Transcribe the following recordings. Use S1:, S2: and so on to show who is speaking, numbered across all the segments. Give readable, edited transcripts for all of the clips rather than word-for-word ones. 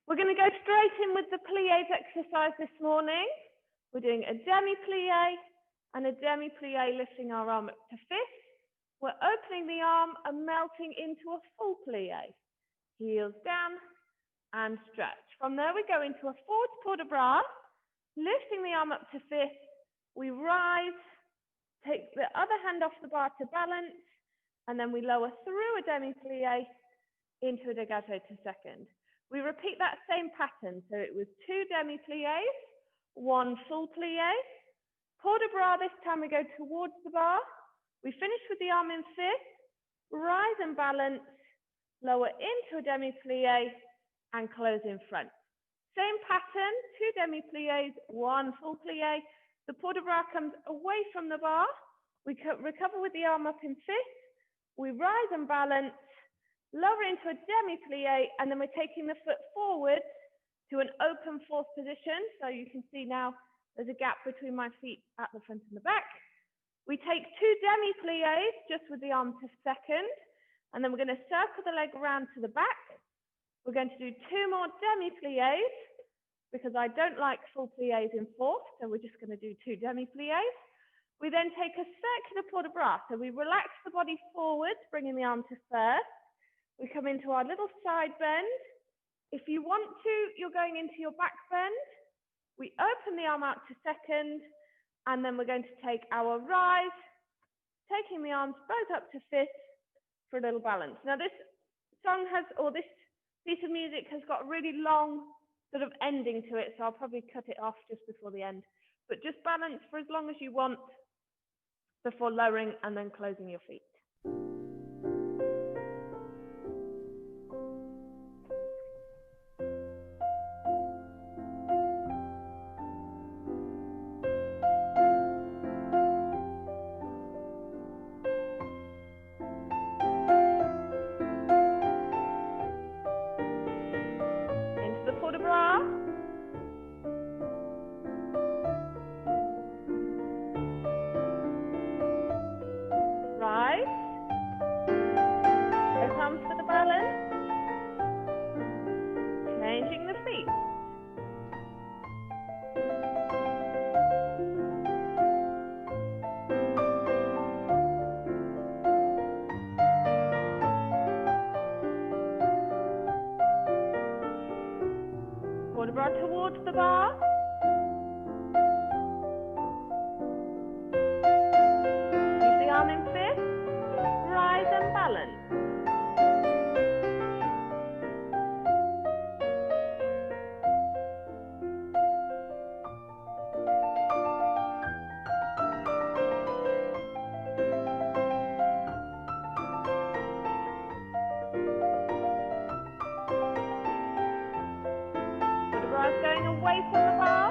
S1: We're going to go straight in with the pliés exercise this morning. We're doing a demi-plié and a demi-plié, lifting our arm up to fifth. We're opening the arm and melting into a full plié. Heels down and stretch. From there, we go into a forward port de bras, lifting the arm up to fifth. We rise, take the other hand off the bar to balance, and then we lower through a demi-plié into a dégagé to second. We repeat that same pattern. So it was 2 demi-pliés, 1 full plié. Port de bras, this time we go towards the bar. We finish with the arm in fifth, rise and balance, lower into a demi-plié and close in front. Same pattern, 2 demi-pliés, 1 full plié. The port de bras comes away from the bar. We recover with the arm up in fifth. We rise and balance, lower into a demi-plié, and then we're taking the foot forward to an open fourth position. So you can see now there's a gap between my feet at the front and the back. We take 2 demi-pliés just with the arm to second, and then we're going to circle the leg around to the back. We're going to do 2 more demi-pliés because I don't like full pliés in fourth, so we're just going to do 2 demi-pliés. We then take a circular port de bras. So we relax the body forward, bringing the arm to first. We come into our little side bend. If you want to, you're going into your back bend. We open the arm out to second, and then we're going to take our rise, taking the arms both up to fifth for a little balance. Now this song has, or this piece of music has got a really long sort of ending to it, so I'll probably cut it off just before the end. But just balance for as long as you want before lowering and then closing your feet. Into the port de bras. For the balance, changing the feet. Port de bras towards the bar. Keep the arm in fifth, rise and balance. Going away from the bar.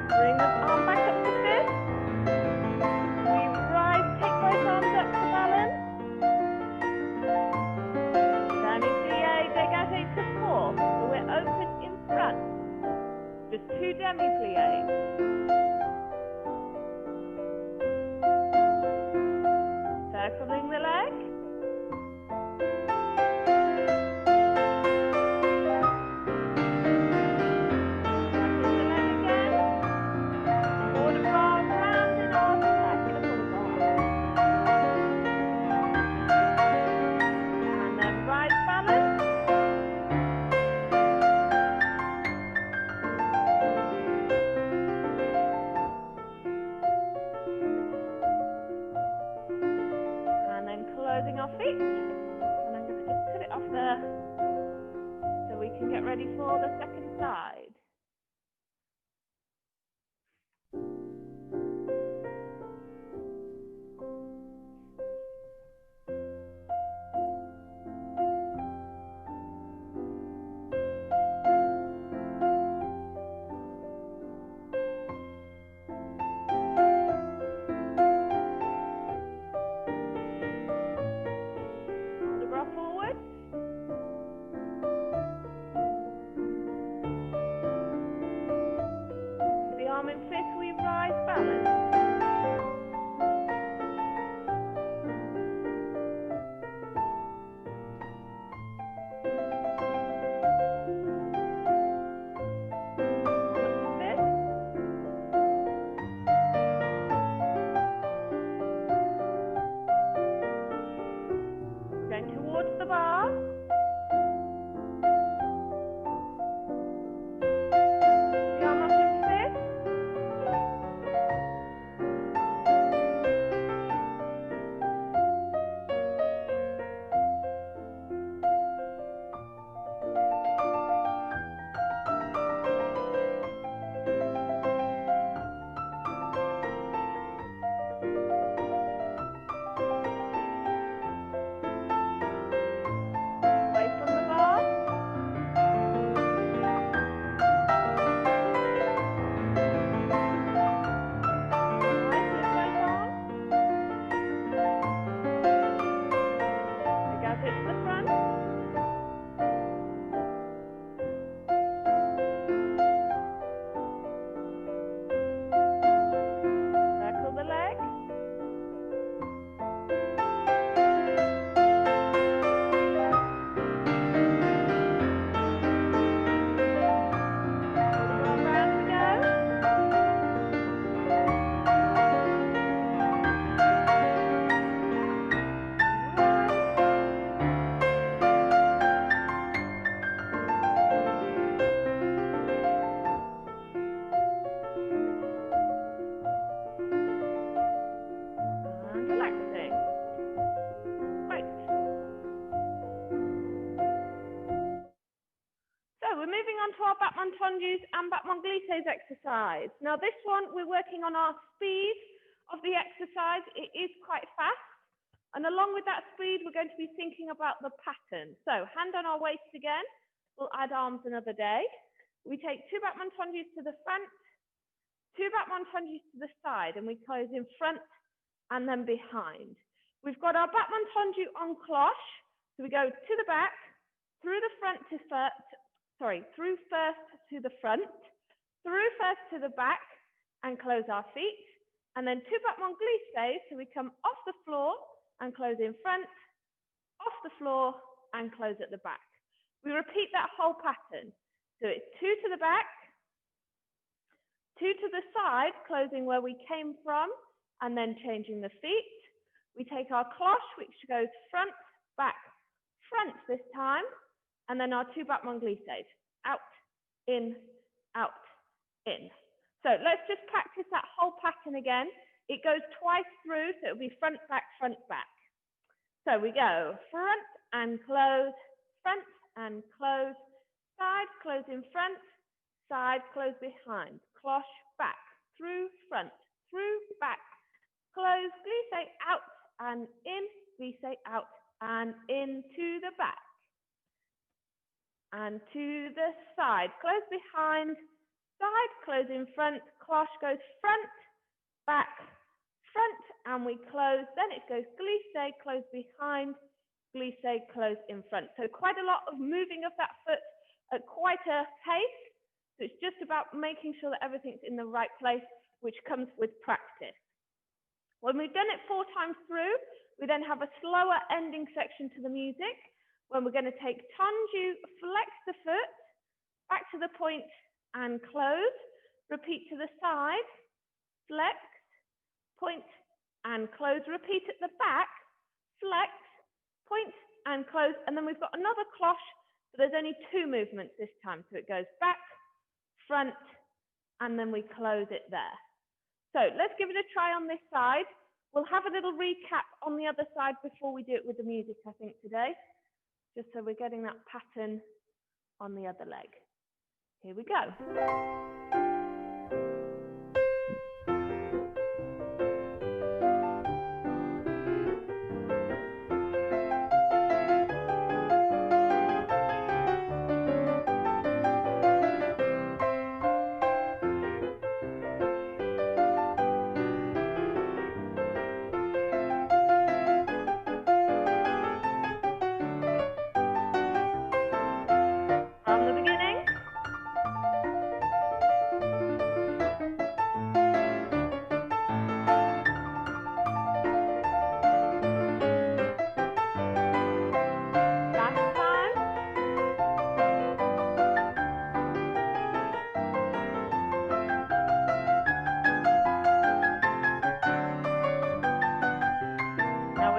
S1: Bring the arm back up to fifth. We rise, take both arms up to balance. Demi-plié, dégagé to fourth. So we're open in front. Just 2 demi-pliés. Circling the leg. Closing our feet, and I'm going to just put it off there so we can get ready for the second side. Forward. our battement tendus and battement glisses exercise. Now this one, we're working on our speed of the exercise. It is quite fast. And along with that speed, we're going to be thinking about the pattern. So hand on our waist again. We'll add arms another day. We take 2 battement tendus to the front, 2 battement tendus to the side, and we close in front and then behind. We've got our battement tendu en cloche. So we go to the back, through the front to through first to the front, through first to the back, and close our feet. And then 2 battement glisses, so we come off the floor and close in front, off the floor and close at the back. We repeat that whole pattern. So it's 2 to the back, 2 to the side, closing where we came from, and then changing the feet. We take our cloche, which goes front, back, front this time, and then our 2 battement glisses, out, in, in. So let's just practice that whole pattern again. It goes twice through, so it'll be front, back, So we go front and close, front and close, side, close in front, side, close behind, cloche, back, through, front, through, back, close, glisse out and in, glisse out and into the back. And to the side, close behind, side, close in front, cloche goes front, back, front, and we close. Then it goes glisse, close behind, glisse, close in front. So quite a lot of moving of that foot at quite a pace. So it's just about making sure that everything's in the right place, which comes with practice. When we've done it 4 times through, we then have a slower ending section to the music, when we're going to take tendu, flex the foot, back to the point and close, repeat to the side, flex, point and close, repeat at the back, flex, point and close, and then we've got another cloche, but there's only 2 movements this time, so it goes back, front, and then we close it there. So let's give it a try on this side. We'll have a little recap on the other side before we do it with the music, I think, today, just so we're getting that pattern on the other leg. Here we go.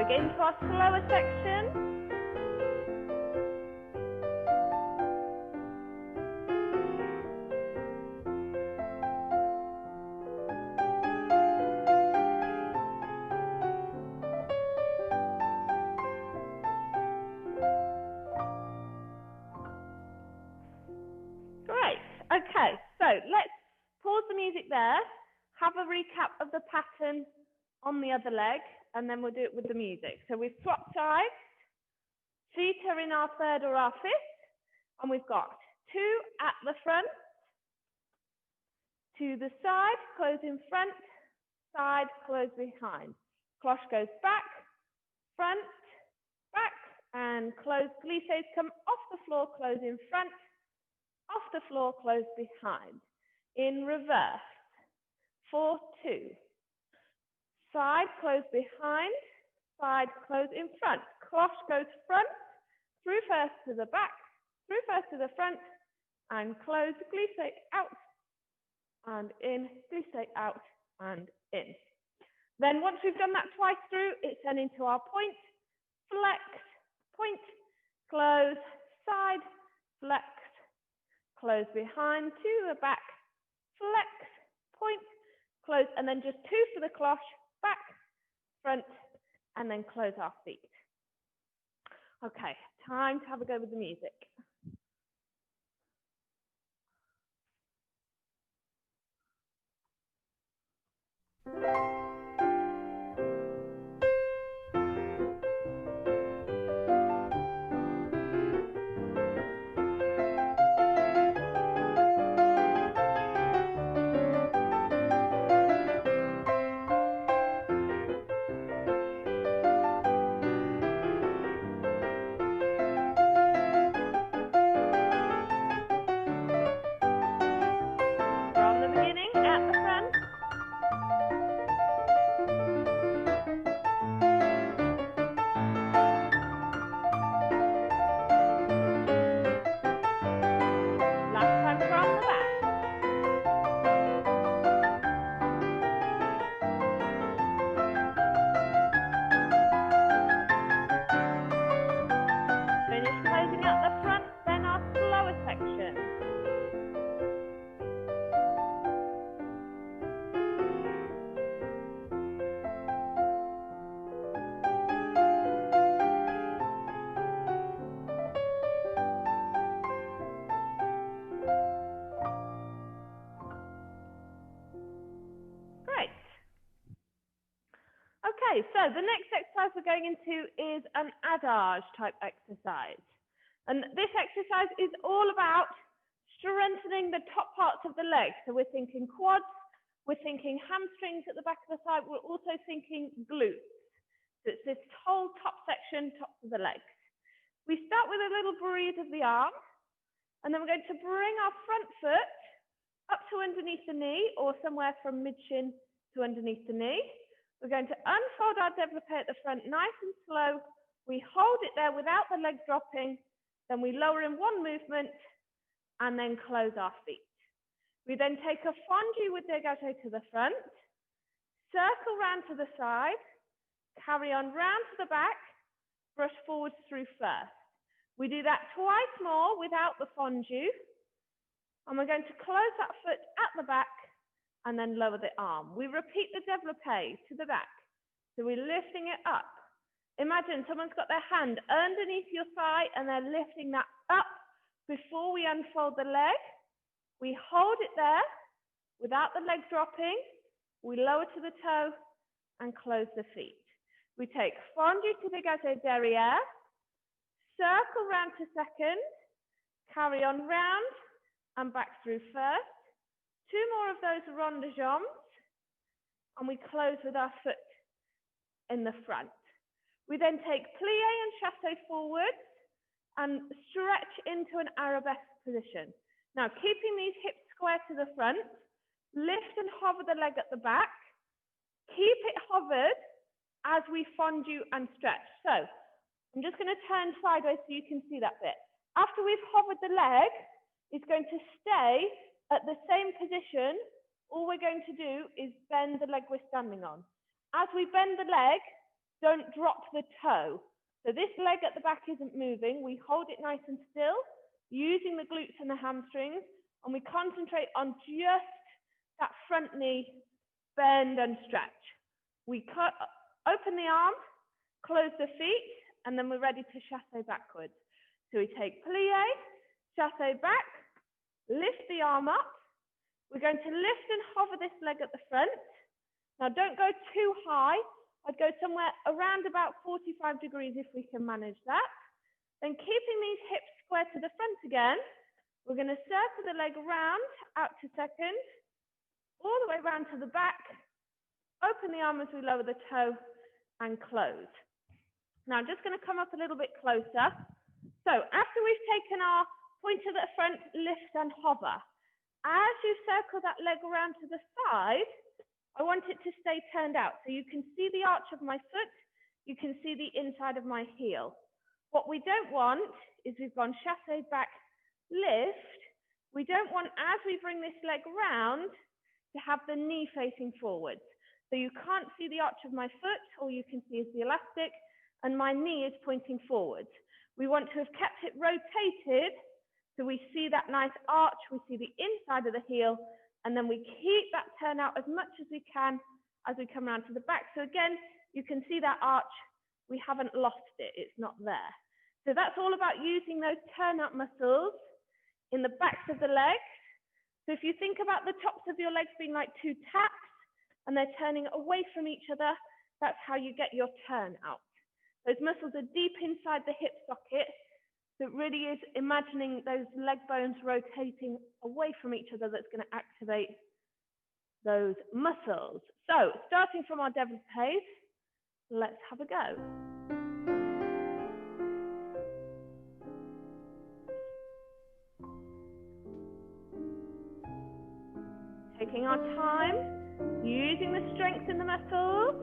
S1: Into our slower section. Great. Okay, so let's pause the music there, have a recap of the pattern on the other leg, and then we'll do it with the music. So we've swapped sides, feet are in our 3rd or our 5th, and we've got 2 at the front, to the side, close in front, side, close behind. Cloche goes back, front, back, and close. Glisses come off the floor, close in front, off the floor, close behind. In reverse, 4, 2. Side, close behind, side, close in front. Cloche goes front, through first to the back, through first to the front, and close, glisse out, and in, glisse out, and in. Then once we've done that twice through, it's then into our point, flex, point, close, side, flex, close behind, to the back, flex, point, close, and then just 2 for the cloche, back, front, and then close our feet. Okay, time to have a go with the music. From the beginning, at the front. Last time from the back. Finish closing out the front, then our slower section. Great. Okay, so the next exercise we're going into is an adage type exercise. And this exercise is all about strengthening the top parts of the legs. So we're thinking quads, we're thinking hamstrings at the back of the side, we're also thinking glutes. So it's this whole top section, tops of the legs. We start with a little breathe of the arm, and then we're going to bring our front foot up to underneath the knee, or somewhere from mid-shin to underneath the knee. We're going to unfold our développé at the front nice and slow. We hold it there without the leg dropping. Then we lower in one movement and then close our feet. We then take a fondue with dégagé to the front, circle round to the side, carry on round to the back, brush forwards through first. We do that twice more without the fondue. And we're going to close that foot at the back and then lower the arm. We repeat the développé to the back. So we're lifting it up. Imagine someone's got their hand underneath your thigh and they're lifting that up before we unfold the leg. We hold it there without the leg dropping. We lower to the toe and close the feet. We take fondue to dégagé derrière, circle round to second, carry on round and back through first. Two more of those rond de jambes, and we close with our foot in the front. We then take plié and chassé forward and stretch into an arabesque position. Now, keeping these hips square to the front, lift and hover the leg at the back. Keep it hovered as we fondue and stretch. So, I'm just going to turn sideways so you can see that bit. After we've hovered the leg, it's going to stay at the same position. All we're going to do is bend the leg we're standing on. As we bend the leg, don't drop the toe. So this leg at the back isn't moving. We hold it nice and still, using the glutes and the hamstrings, and we concentrate on just that front knee, bend and stretch. We open the arm, close the feet, and then we're ready to chassé backwards. So we take plié, chassé back, lift the arm up. We're going to lift and hover this leg at the front. Now don't go too high. I'd go somewhere around about 45 degrees if we can manage that. Then keeping these hips square to the front again, we're going to circle the leg round, out to second, all the way round to the back, open the arm as we lower the toe and close. Now I'm just going to come up a little bit closer. So after we've taken our point to the front, lift and hover. As you circle that leg around to the side, I want it to stay turned out. So you can see the arch of my foot, you can see the inside of my heel. What we don't want is we've gone chassé back, lift. We don't want, as we bring this leg round, to have the knee facing forwards. So you can't see the arch of my foot, all you can see is the elastic, and my knee is pointing forwards. We want to have kept it rotated, so we see that nice arch, we see the inside of the heel, and then we keep that turn out as much as we can as we come around to the back. So again, you can see that arch, we haven't lost it, it's not there. So that's all about using those turn out muscles in the backs of the legs. So if you think about the tops of your legs being like two taps, and they're turning away from each other. That's how you get your turn out. Those muscles are deep inside the hip socket. So it really is imagining those leg bones rotating away from each other that's going to activate those muscles. So starting from our devil's pose, let's have a go. Taking our time, using the strength in the muscles.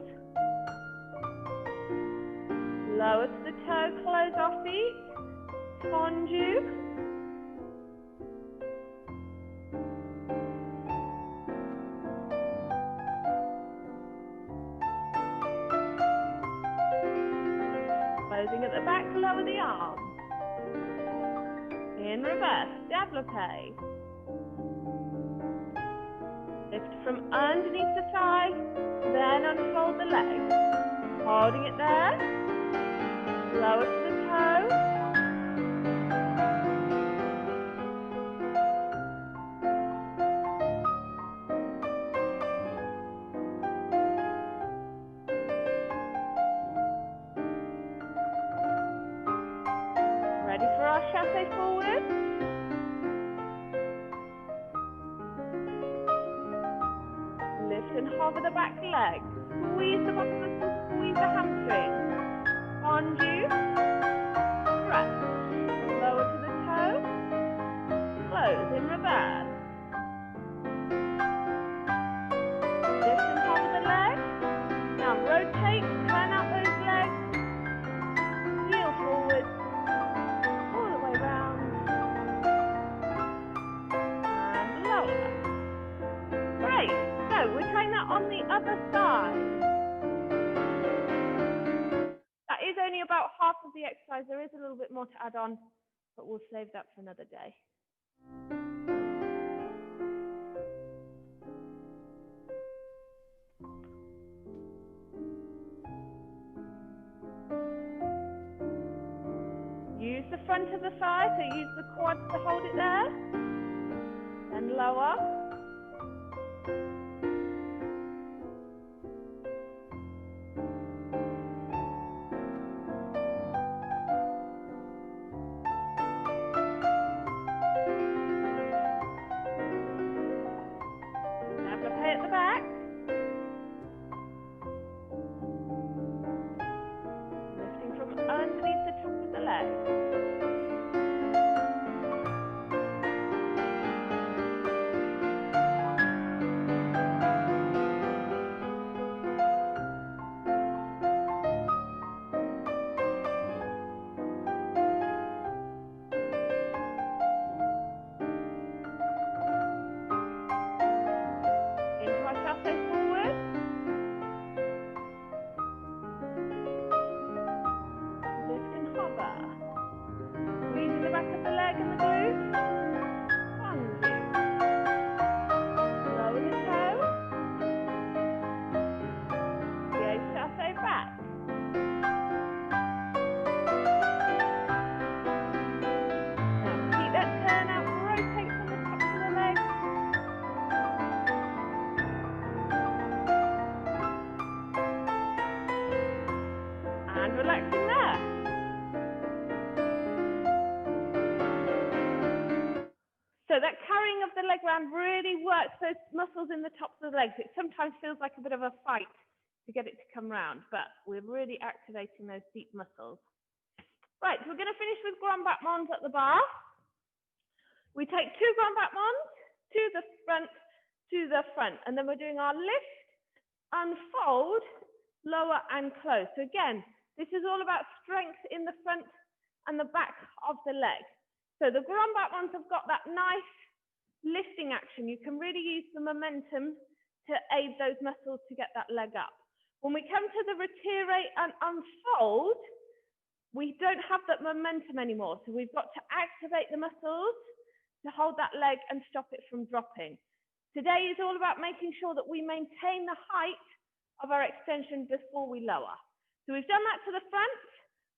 S1: Lower to the toe, close our feet. Tendu. Closing at the back, lower the arm. In reverse, développé. Lift from underneath the thigh, then unfold the leg. Holding it there. Lower to the toe. Ready for our chassé forward. Lift and hover the back leg. Squeeze the muscles, squeeze the hamstring. Tendu. Stretch. Lower to the toe. Close in reverse. Lift and hover the leg. Now rotate, turn out those legs. Heel forward. All the way round. And lower. Great. So we're trying that on the other side. That is only about half of the exercise. There is a little bit more to add on, but we'll save that for another day. Use the front of the thigh, so use the quads to hold it there. And lower. Développé at the back. Lifting from underneath the top of the leg. Into our chassé forward. Lift and hover. Squeezing the back of the leg and the glutes. Tendu. Lower the toe. Go chassé back. Now keep that turn out, rotate from the top of the leg. And relaxing there. So that carrying of the leg round really works those muscles in the top of the legs. It sometimes feels like a bit of a fight to get it to come round, but we're really activating those deep muscles. Right, so we're going to finish with grand battements at the bar. We take 2 grand battements to the front, and then we're doing our lift, unfold, lower and close. So again, this is all about strength in the front and the back of the leg. So the grand battements have got that nice lifting action. You can really use the momentum to aid those muscles to get that leg up. When we come to the retire and unfold, we don't have that momentum anymore. So we've got to activate the muscles to hold that leg and stop it from dropping. Today is all about making sure that we maintain the height of our extension before we lower. So we've done that to the front.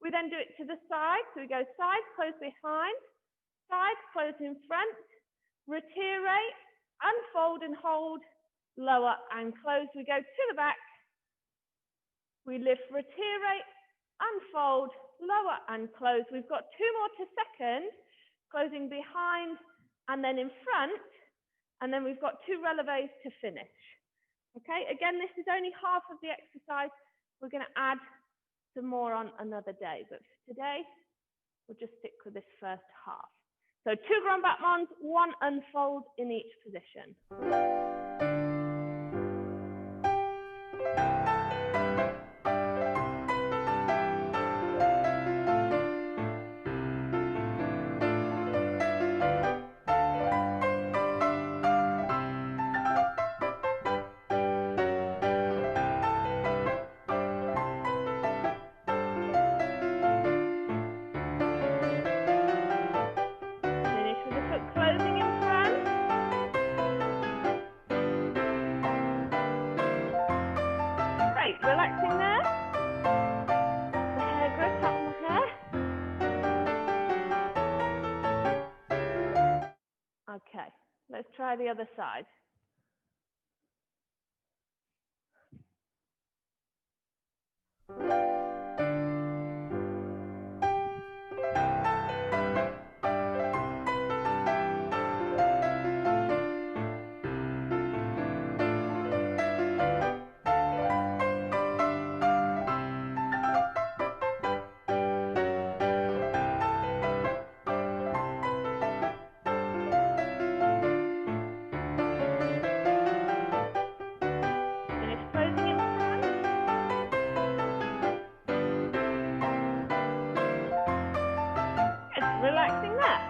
S1: We then do it to the side. So we go side, close behind, side, close in front, retire, unfold and hold, lower and close. We go to the back. We lift, retire, unfold, lower and close. We've got 2 more to second, closing behind and then in front. And then we've got 2 relevés to finish. Okay, again, this is only half of the exercise. We're going to add some more on another day. But for today, we'll just stick with this first half. So 2 grand battements, 1 unfold in each position. Relaxing there. The hair grip out on the hair. Okay, let's try the other side. Relaxing there.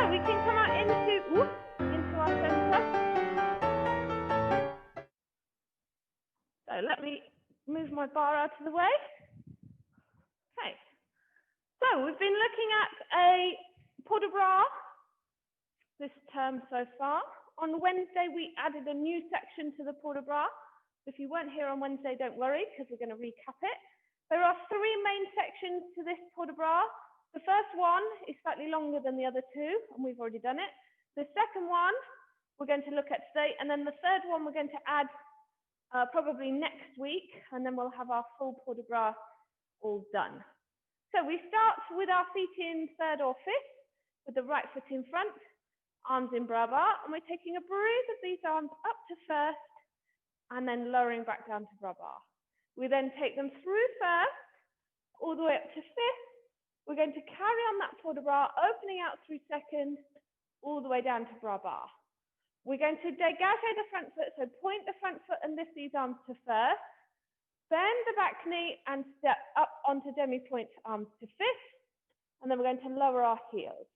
S1: So we can come out into our center. So let me move my bar out of the way. Okay. So we've been looking at a port de bras this term so far. On Wednesday, we added a new section to the port de bras. If you weren't here on Wednesday, don't worry, because we're going to recap it. There are 3 main sections to this port de bras. The first one is slightly longer than the other 2, and we've already done it. The second one we're going to look at today, and then the third one we're going to add probably next week, and then we'll have our full port de bras all done. So we start with our feet in 3rd or 5th, with the right foot in front, arms in bras bar, and we're taking a breathe of these arms up to 1st, and then lowering back down to bras bar. We then take them through 1st, all the way up to 5th. We're going to carry on that port de bras, opening out through 2nd, all the way down to bras bar. We're going to dégage the front foot, so point the front foot and lift these arms to 1st, bend the back knee and step up onto demi-point arms to 5th, and then we're going to lower our heels.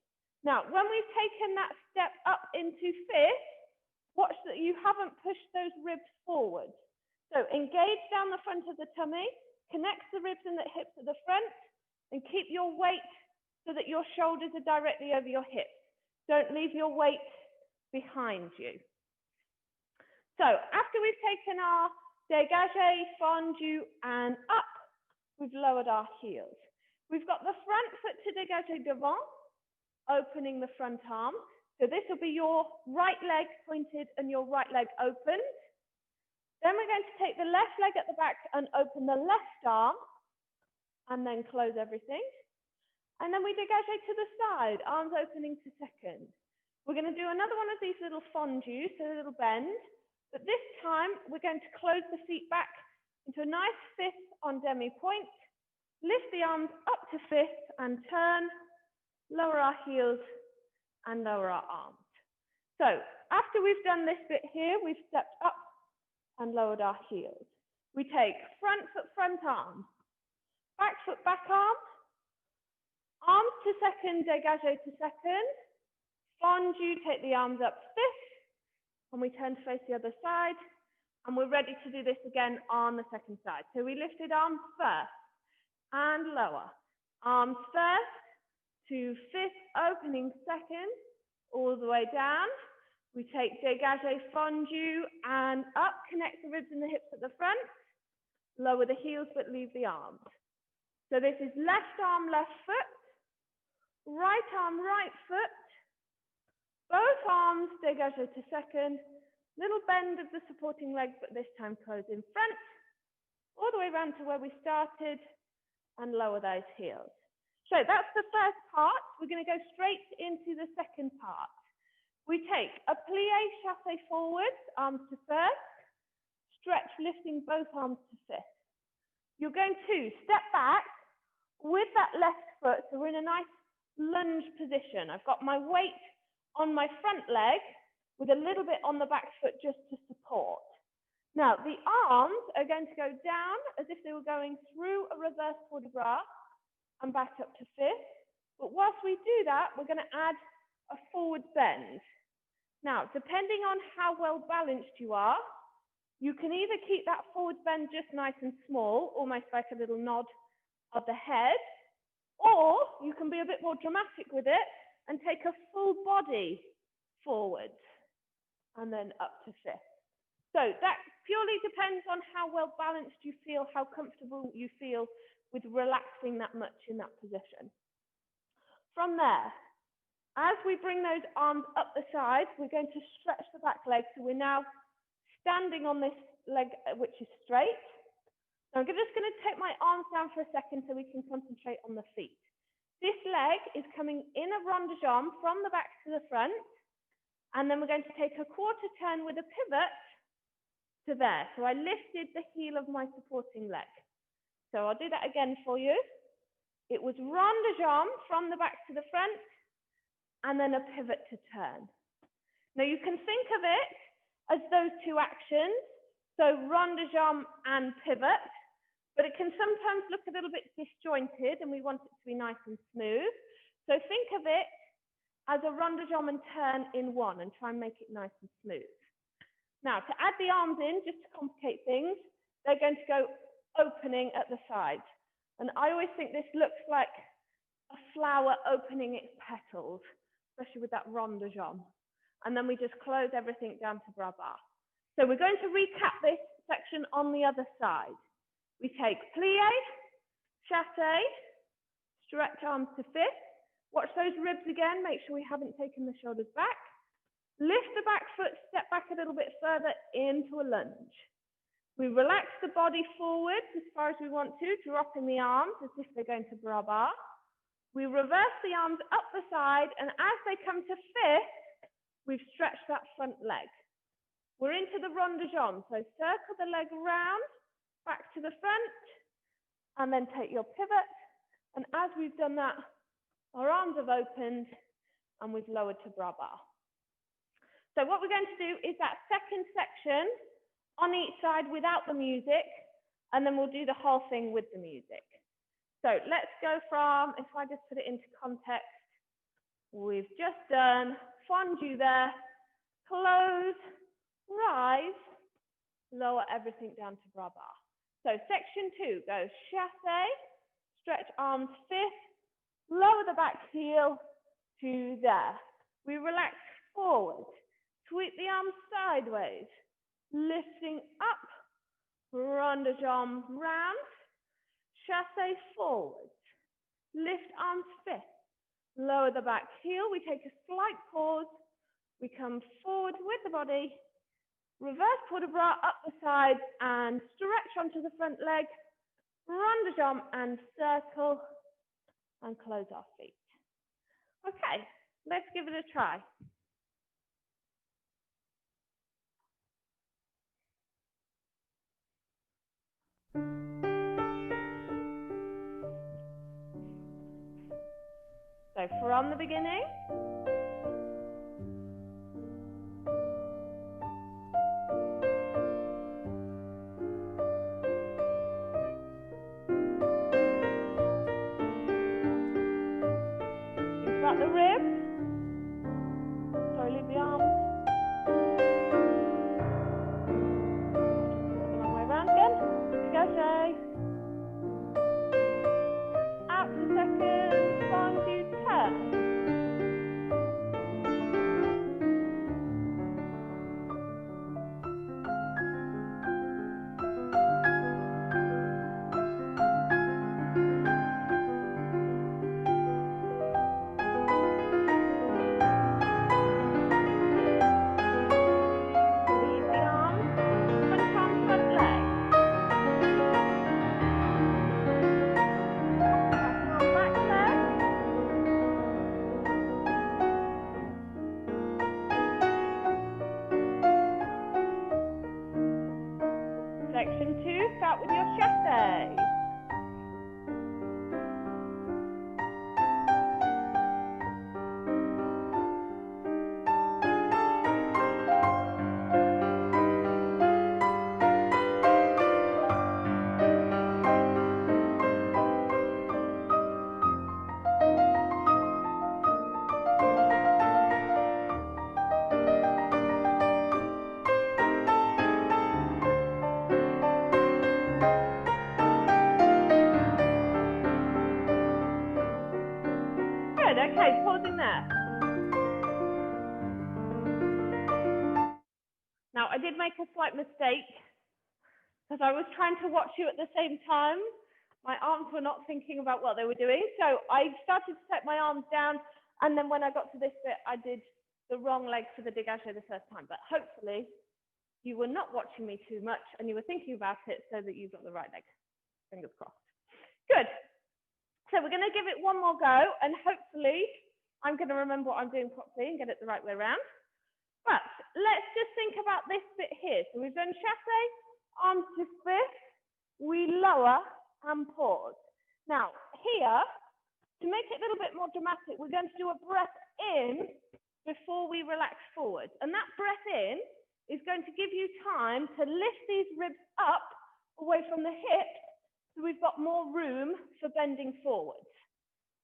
S1: Now, when we've taken that step up into 5th, watch that you haven't pushed those ribs forward. So engage down the front of the tummy, connect the ribs and the hips at the front, and keep your weight so that your shoulders are directly over your hips. Don't leave your weight behind you. So after we've taken our dégagé, fondu, and up, we've lowered our heels. We've got the front foot to dégagé devant, opening the front arm. So this will be your right leg pointed and your right leg opened. Then we're going to take the left leg at the back and open the left arm, and then close everything. And then we dégage to the side, arms opening to 2nd. We're going to do another one of these little fondus, so a little bend, but this time we're going to close the feet back into a nice 5th on demi-point, lift the arms up to 5th and turn, lower our heels and lower our arms. So after we've done this bit here, we've stepped up and lowered our heels. We take front foot, front arm, back foot, back arm, arms to 2nd, dégagé to 2nd, fondu, take the arms up 5th, and we turn to face the other side, and we're ready to do this again on the 2nd side. So we lifted arms 1st and lower, arms 1st to 5th, opening 2nd, all the way down. We take dégagé, fondu, and up, connect the ribs and the hips at the front, lower the heels but leave the arms. So this is left arm, left foot, right arm, right foot, both arms dégagé to 2nd, Little bend of the supporting leg, but this time close in front, all the way around to where we started, and lower those heels. So that's the first part. We're going to go straight into the second part. We take a plie chassé forwards, arms to first, stretch lifting both arms to fifth. You're going to step back with that left foot, so we're in a nice lunge position. I've got my weight on my front leg with a little bit on the back foot just to support. Now, the arms are going to go down as if they were going through a reverse port de bras and back up to fifth. But whilst we do that, we're going to add a forward bend. Now, depending on how well balanced you are, you can either keep that forward bend just nice and small, almost like a little nod of the head, or you can be a bit more dramatic with it and take a full body forward and then up to fifth. So that purely depends on how well balanced you feel, how comfortable you feel with relaxing that much in that position. From there, as we bring those arms up the side, we're going to stretch the back leg. So we're now standing on this leg, which is straight. So I'm just going to take my arms down for a second so we can concentrate on the feet. This leg is coming in a rond de jambe from the back to the front. And then we're going to take a quarter turn with a pivot to there. So I lifted the heel of my supporting leg. So I'll do that again for you. It was rond de jambe from the back to the front, and then a pivot to turn. Now you can think of it as those two actions, so rond de jambe and pivot, but it can sometimes look a little bit disjointed and we want it to be nice and smooth. So think of it as a rond de jambe and turn in one and try and make it nice and smooth. Now, to add the arms in, just to complicate things, they're going to go opening at the sides. And I always think this looks like a flower opening its petals, especially with that rond de jambe. And then we just close everything down to bras bas. So we're going to recap this section on the other side. We take plie, chassé, stretch arms to fifth. Watch those ribs again, make sure we haven't taken the shoulders back. Lift the back foot, step back a little bit further into a lunge. We relax the body forward as far as we want to, dropping the arms as if they're going to bras bas. We reverse the arms up the side, and as they come to fifth, we've stretched that front leg. We're into the rond de jambe, so circle the leg around, back to the front, and then take your pivot. And as we've done that, our arms have opened and we've lowered to bras bas. So what we're going to do is that second section on each side without the music, and then we'll do the whole thing with the music. So let's go from, if I just put it into context, we've just done fondue there, close, rise, lower everything down to bras bas. So section 2 goes chassé, stretch arms fifth, lower the back heel to there. We relax forward, sweep the arms sideways, lifting up, rond de jambe round, chassé forward, lift arms fifth, lower the back heel. We take a slight pause, we come forward with the body, reverse port de bras up the side and stretch onto the front leg, rond de jambe and circle, and close our feet. Okay, let's give it a try. So from the beginning, think about the ribs, slowly the arms, the long way around again, dégagez, out to second, fondue, turn. Okay, pausing there. Now, I did make a slight mistake because I was trying to watch you at the same time. My arms were not thinking about what they were doing. So I started to set my arms down. And then when I got to this bit, I did the wrong leg for the dégagé the first time. But hopefully you were not watching me too much and you were thinking about it so that you got the right leg. Fingers crossed. Good. So we're going to give it one more go. And hopefully I'm going to remember what I'm doing properly and get it the right way around. But let's just think about this bit here. So we've done chassé, arms to fifth. We lower and pause. Now, here, to make it a little bit more dramatic, we're going to do a breath in before we relax forward. And that breath in is going to give you time to lift these ribs up away from the hips so we've got more room for bending forward.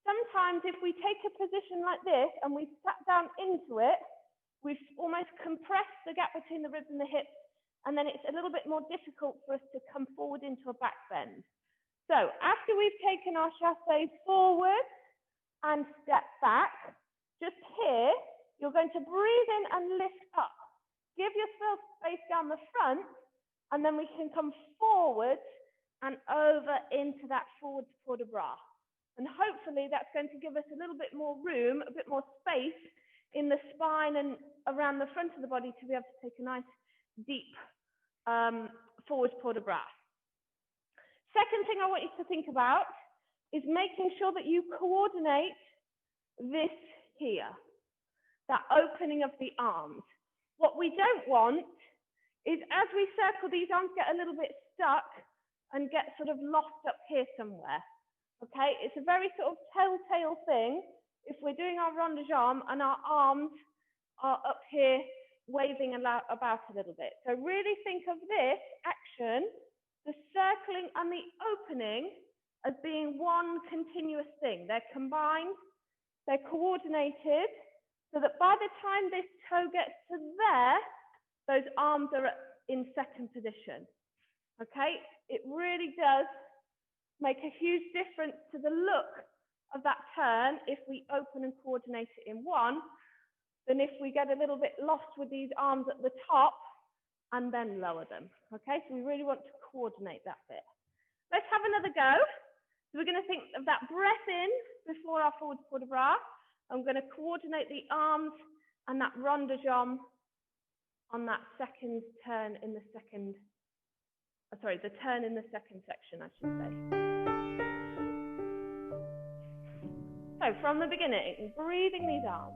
S1: Sometimes if we take a position like this and we sat down into it, we've almost compressed the gap between the ribs and the hips, and then it's a little bit more difficult for us to come forward into a back bend. So after we've taken our chassé forward and step back, just here, you're going to breathe in and lift up. Give yourself space down the front, and then we can come forward and over into that forward port de bras. And hopefully that's going to give us a little bit more room, a bit more space in the spine and around the front of the body to be able to take a nice deep forward port de bras. Second thing I want you to think about is making sure that you coordinate this here, that opening of the arms. What we don't want is as we circle, these arms get a little bit stuck and get sort of lost up here somewhere. Okay, it's a very sort of telltale thing if we're doing our rond de jambe and our arms are up here waving about a little bit. So really think of this action, the circling and the opening, as being one continuous thing. They're combined, they're coordinated, so that by the time this toe gets to there, those arms are in second position. Okay, it really does make a huge difference to the look of that turn if we open and coordinate it in one, than if we get a little bit lost with these arms at the top and then lower them. Okay, so we really want to coordinate that bit. Let's have another go. So we're going to think of that breath in before our forward port de bras. I'm going to coordinate the arms and that rond de jambe on that second turn in the second, sorry, the turn in the second section, I should say. So from the beginning, breathing these arms.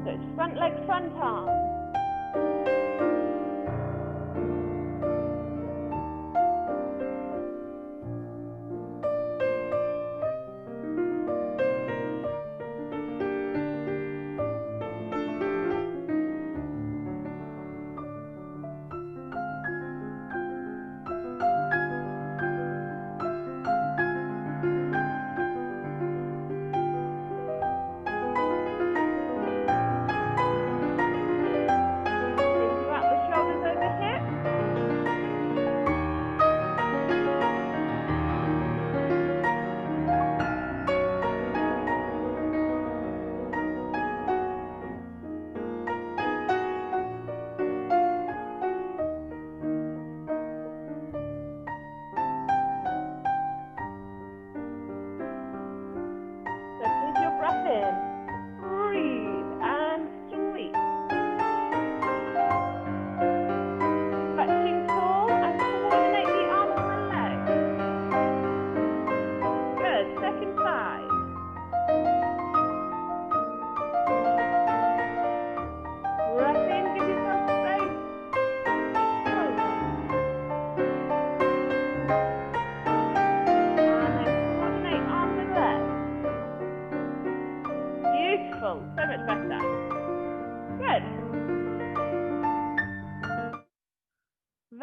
S1: So it's front leg, front arm.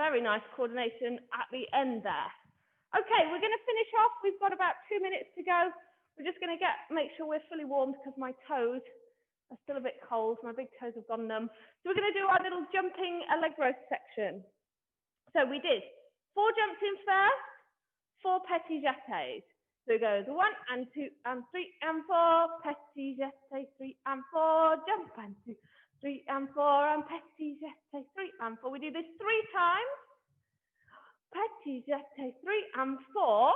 S1: Very nice coordination at the end there. Okay, we're going to finish off. We've got about 2 minutes to go we're just going to make sure we're fully warmed because my toes are still a bit cold. My big toes have gone numb. So we're going to do our little jumping allegro section. So we did 4 jumps in first, 4 petit jetés. So it goes 1 and 2 and 3 and 4, petit jeté, 3 and 4, jump and 2, 3 and 4, and petit jeté, 3 and 4. We do this 3 times. Petit jeté, 3 and 4.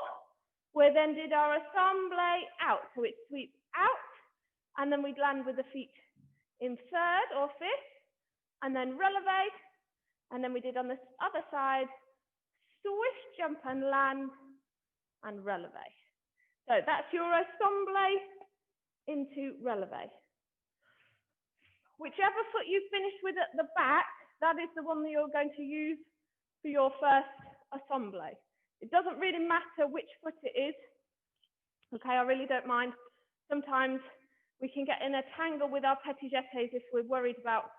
S1: We then did our assemblée out. So it sweeps out, and then we'd land with the feet in 3rd or 5th, and then releve, and then we did on the other side, swish, jump and land, and releve. So that's your assemblée into releve. Whichever foot you finish with at the back, that is the one that you're going to use for your first assemblée. It doesn't really matter which foot it is. Okay, I really don't mind. Sometimes we can get in a tangle with our petit jetés if we're worried about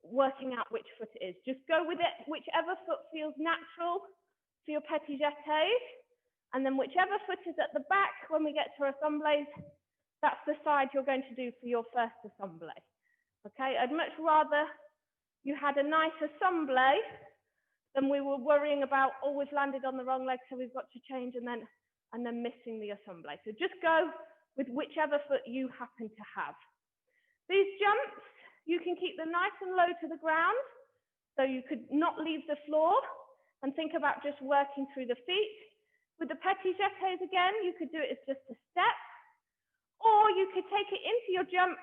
S1: working out which foot it is. Just go with it, whichever foot feels natural for your petit jetés. And then whichever foot is at the back when we get to assemblées, that's the side you're going to do for your first assemblée. Okay, I'd much rather you had a nice assemblée than we were worrying about, oh, we've landed on the wrong leg, so we've got to change and then missing the assemblée. So just go with whichever foot you happen to have. These jumps, you can keep them nice and low to the ground, so you could not leave the floor and think about just working through the feet. With the petit jetés again, you could do it as just a step, or you could take it into your jump,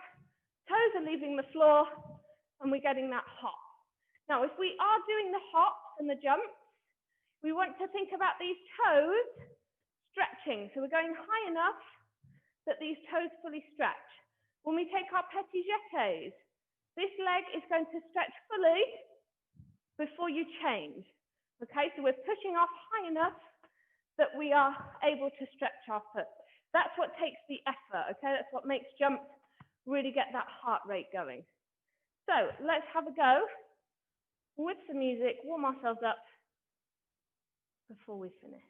S1: toes are leaving the floor, and we're getting that hop. Now, if we are doing the hops and the jumps, we want to think about these toes stretching. So we're going high enough that these toes fully stretch. When we take our petit jetés, this leg is going to stretch fully before you change. Okay, so we're pushing off high enough that we are able to stretch our foot. That's what takes the effort, okay? That's what makes jumps really get that heart rate going. So let's have a go with some music, warm ourselves up before we finish.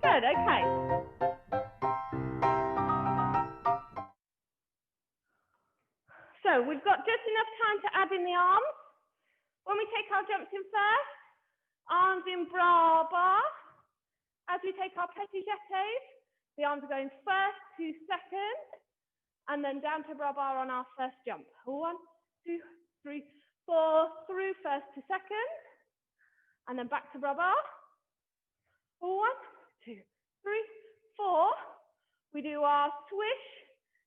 S1: Good, okay. So we've got just enough time to add in the arms. When we take our jumps in first, arms in bras bar. As we take our petit jetés, the arms are going first to second, and then down to bras bar on our first jump. 1, 2, 3, 4, through first to second, and then back to bras bar. 1, 2, 3, 4. We do our swish.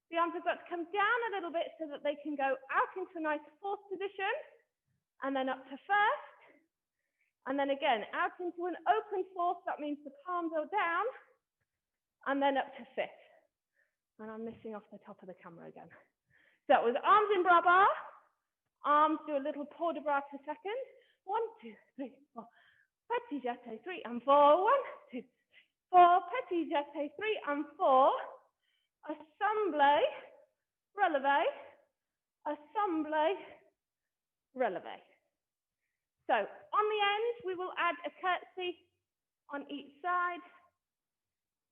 S1: The arms have got to come down a little bit so that they can go out into a nice 4th position, and then up to first, and then again out into an open 4th. That means the palms are down, and then up to 5th. And I'm missing off the top of the camera again. So it was arms in bras bar, arms do a little port de bras to second. 1, 2, 3, 4. Petit jeté, 3 and 4. 1, 2, 4. Petit jeté, 3 and 4. Assemblée, releve, assemblée, releve. So on the end, we will add a curtsy on each side.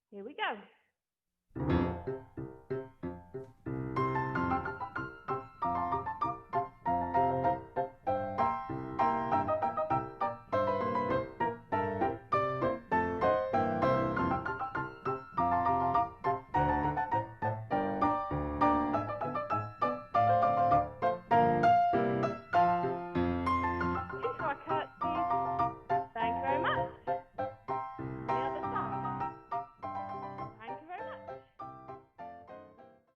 S1: Here we go.